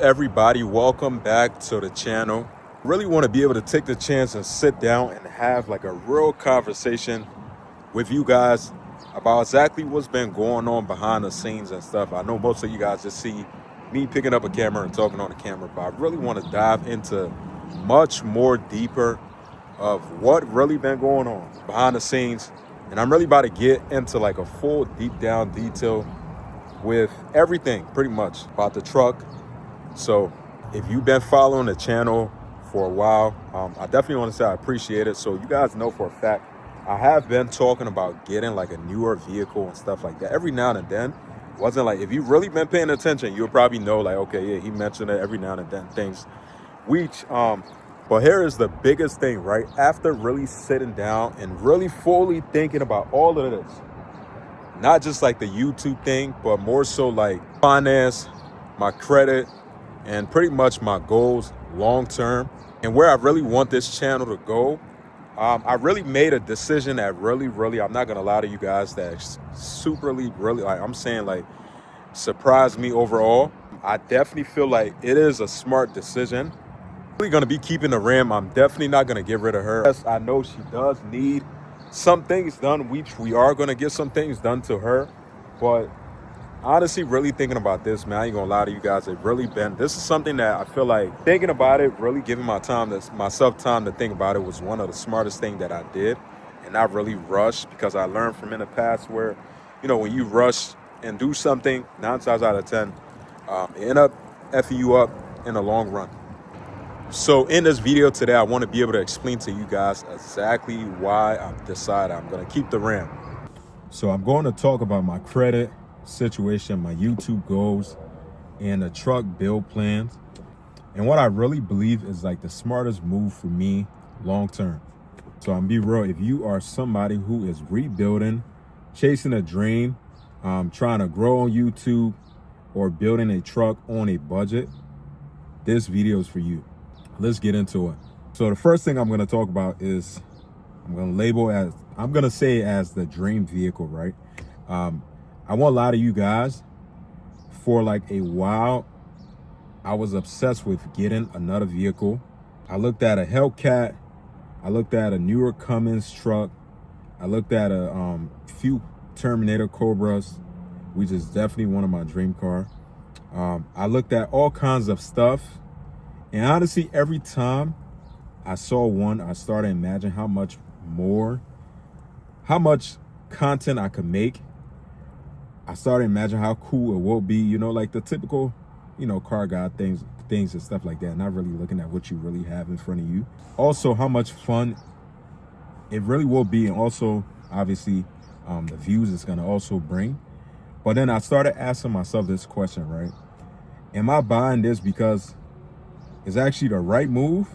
everybody? Welcome back to the channel. Really want to be able to take the chance and sit down and have like a real conversation with you guys about exactly what's been going on behind the scenes and stuff. I know most of you guys just see me picking up a camera and talking on the camera, but I really want to dive into much more deeper of what really been going on behind the scenes. And I'm really about to get into like a full deep down detail with everything pretty much about the truck. So if you've been following the channel for a while, I definitely want to say I appreciate it. So you guys know for a fact, I have been talking about getting like a newer vehicle and stuff like that every now and then. Wasn't like, if you've really been paying attention, you'll probably know like, okay, yeah, he mentioned it every now and then, things which, but here is the biggest thing, right? After really sitting down and really fully thinking about all of this, not just like the YouTube thing, but more so like finance, my credit, and pretty much my goals long term and where I really want this channel to go. I really made a decision that really, I'm not gonna lie to you guys, that superly really, like I'm saying, like surprised me overall. I definitely feel like it is a smart decision. Really gonna be keeping the Ram. I'm definitely not gonna get rid of her. Yes, I know she does need some things done, which we are gonna get some things done to her, but honestly, really thinking about this, man, I ain't gonna lie to you guys, this is something that I feel like thinking about it, really giving myself time to think about it was one of the smartest things that I did, and not really rush, because I learned from in the past where, you know, when you rush and do something, 9 times out of 10, it end up effing you up in the long run. So in this video today, I want to be able to explain to you guys exactly why I've decided I'm gonna keep the Ram. So I'm going to talk about my credit situation, my YouTube goals, and the truck build plans, and what I really believe is like the smartest move for me long term. So I'm be real, if you are somebody who is rebuilding, chasing a dream, trying to grow on YouTube, or building a truck on a budget, this video is for you. Let's get into it. So the first thing I'm going to talk about is I'm going to say as the dream vehicle, right? I won't lie to you guys, for like a while, I was obsessed with getting another vehicle. I looked at a Hellcat, I looked at a newer Cummins truck, I looked at a few Terminator Cobras, which is definitely one of my dream car. I looked at all kinds of stuff, and honestly, every time I saw one, I started imagining how much content I could make. I started imagining how cool it will be, you know, like the typical, you know, car guy things and stuff like that, not really looking at what you really have in front of you. Also, how much fun it really will be, and also, obviously, the views it's going to also bring. But then I started asking myself this question, right? Am I buying this because it's actually the right move?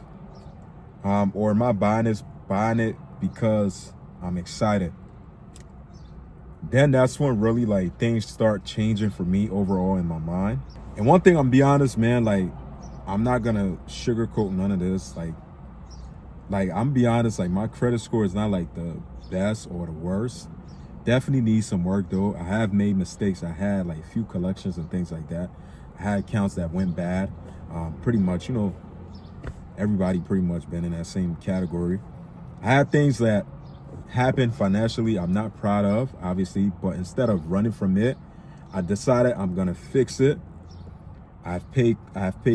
Or am I buying it because I'm excited? Then that's when really like things start changing for me overall in my mind. And one thing, I'm be honest, man, like I'm not gonna sugarcoat none of this. Like I'm be honest, like my credit score is not like the best or the worst. Definitely needs some work though. I have made mistakes. I had like a few collections and things like that. I had accounts that went bad. Pretty much, you know, everybody pretty much been in that same category. I had things that happened financially I'm not proud of, obviously, but instead of running from it, I decided I'm gonna fix it. I've paid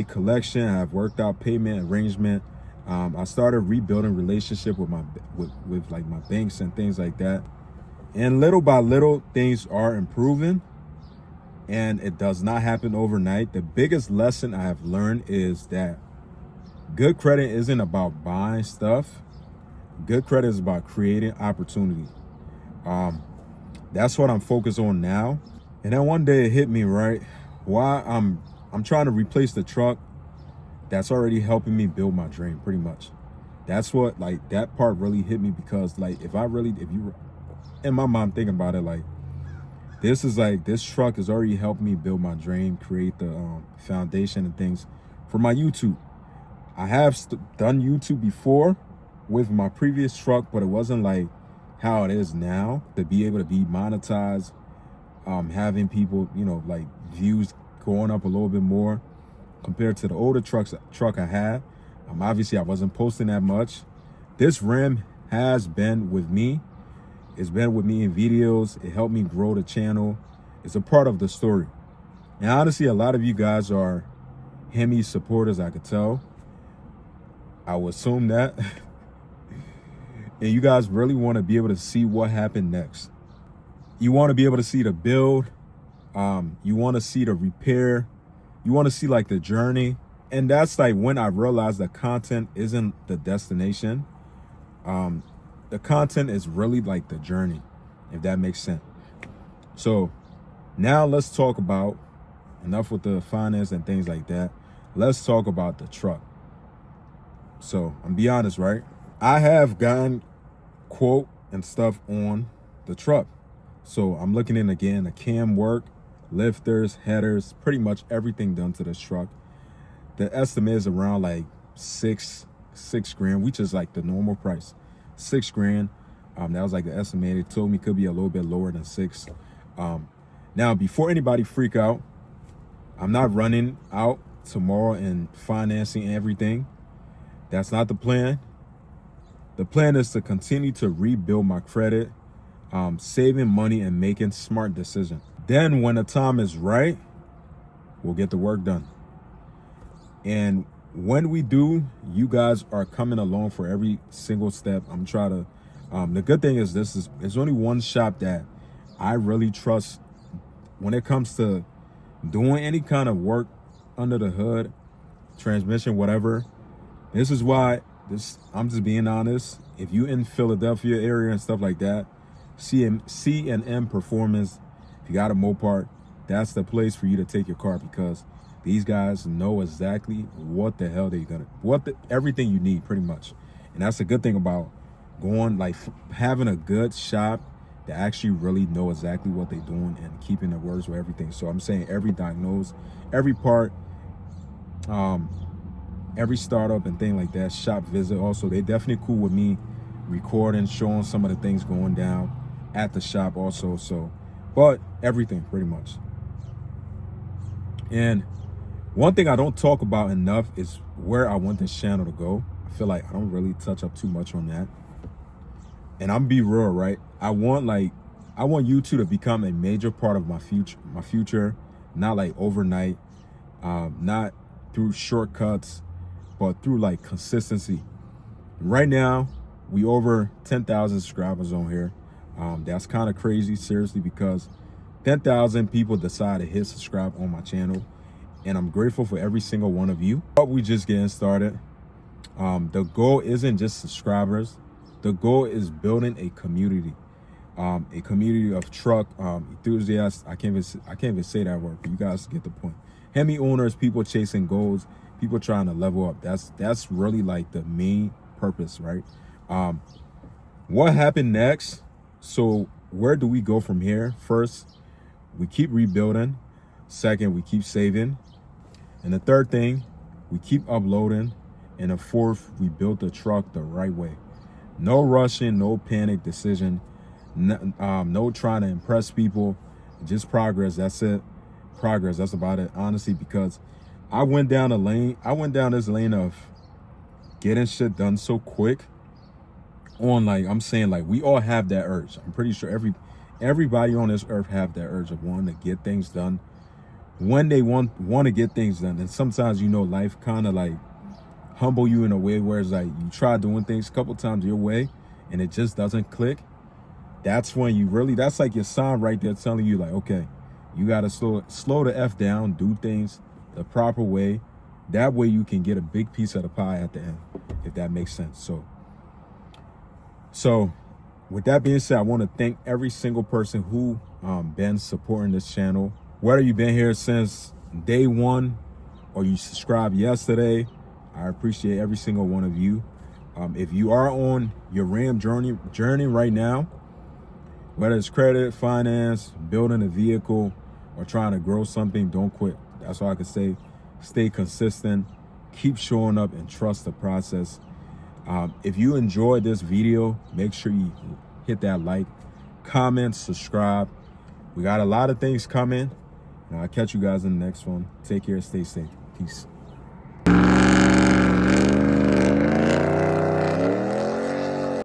collection, I've worked out payment arrangement. I started rebuilding relationship with like my banks and things like that, and little by little things are improving, and it does not happen overnight. The biggest lesson I have learned is that good credit isn't about buying stuff. Good credit is about creating opportunity. That's what I'm focused on now. And then one day it hit me, right? Why I'm trying to replace the truck that's already helping me build my dream, pretty much. That's what, like, that part really hit me, because like if you in my mind thinking about it, like this truck is already helping me build my dream, create the foundation and things for my YouTube. I have done YouTube before with my previous truck, but it wasn't like how it is now, to be able to be monetized, having people, you know, like views going up a little bit more. compared to the older truck I had. Obviously, I wasn't posting that much. This Ram has been with me. It's been with me in videos. It helped me grow the channel. It's a part of the story. And honestly, a lot of you guys are Hemi supporters, I could tell. I would assume that. And you guys really want to be able to see what happened next. You want to be able to see the build. You want to see the repair. You want to see like the journey. And that's like when I realized that content isn't the destination. The content is really like the journey, if that makes sense. So now let's talk about, enough with the finance and things like that. Let's talk about the truck. So I'm be honest, right? I have gotten quote and stuff on the truck. So I'm looking in again, the cam work, lifters, headers, pretty much everything done to this truck. The estimate is around like six grand, which is like the normal price. 6 grand. That was like the estimate. It told me could be a little bit lower than 6. Now, before anybody freak out, I'm not running out tomorrow and financing everything. That's not the plan. The plan is to continue to rebuild my credit, saving money and making smart decisions. Then when the time is right, we'll get the work done. And when we do, you guys are coming along for every single step. I'm trying to, the good thing is there's only one shop that I really trust when it comes to doing any kind of work under the hood, transmission, whatever. This is why I'm just being honest. If you in Philadelphia area and stuff like that, C&M Performance, if you got a Mopar, that's the place for you to take your car, because these guys know exactly what the hell they're gonna, everything you need pretty much. And that's a good thing about going, like having a good shop that actually really know exactly what they're doing and keeping their words with everything. So I'm saying every diagnose, every part, every startup and thing like that, shop visit. Also, they definitely cool with me recording, showing some of the things going down at the shop also. So, but everything pretty much. And one thing I don't talk about enough is where I want this channel to go. I feel like I don't really touch up too much on that. And I'm be real, right? I want YouTube to become a major part of my future, not like overnight, not through shortcuts, but through like consistency. Right now, we over 10,000 subscribers on here. That's kind of crazy, seriously, because 10,000 people decide to hit subscribe on my channel. And I'm grateful for every single one of you. But we just getting started. The goal isn't just subscribers. The goal is building a community of truck enthusiasts. I can't even say that word, but you guys get the point. Hemi owners, people chasing goals, people trying to level up. That's really like the main purpose, right? What happened next? So where do we go from here? First, we keep rebuilding. Second, we keep saving. And the third thing, we keep uploading. And the fourth, we build the truck the right way. No rushing, no panic decision, no trying to impress people, just progress. That's it. Progress, that's about it, honestly, because I went down this lane of getting shit done so quick on, like, I'm saying, like, we all have that urge. I'm pretty sure everybody on this earth have that urge of wanting to get things done when they want to get things done. And sometimes, you know, life kind of like humble you in a way where it's like you try doing things a couple times your way and it just doesn't click. That's when you really, that's like your sign right there telling you, like, okay, you got to slow the F down, do things the proper way. That way you can get a big piece of the pie at the end, if that makes sense. So with that being said, I want to thank every single person who been supporting this channel. Whether you've been here since day one or you subscribed yesterday, I appreciate every single one of you. If you are on your Ram journey right now, whether it's credit, finance, building a vehicle, or trying to grow something, don't quit. That's all I can say. Stay consistent, keep showing up, and trust the process. If you enjoyed this video, make sure you hit that like, comment, subscribe. We got a lot of things coming. I'll catch you guys in the next one. Take care, stay safe. Peace. Peace.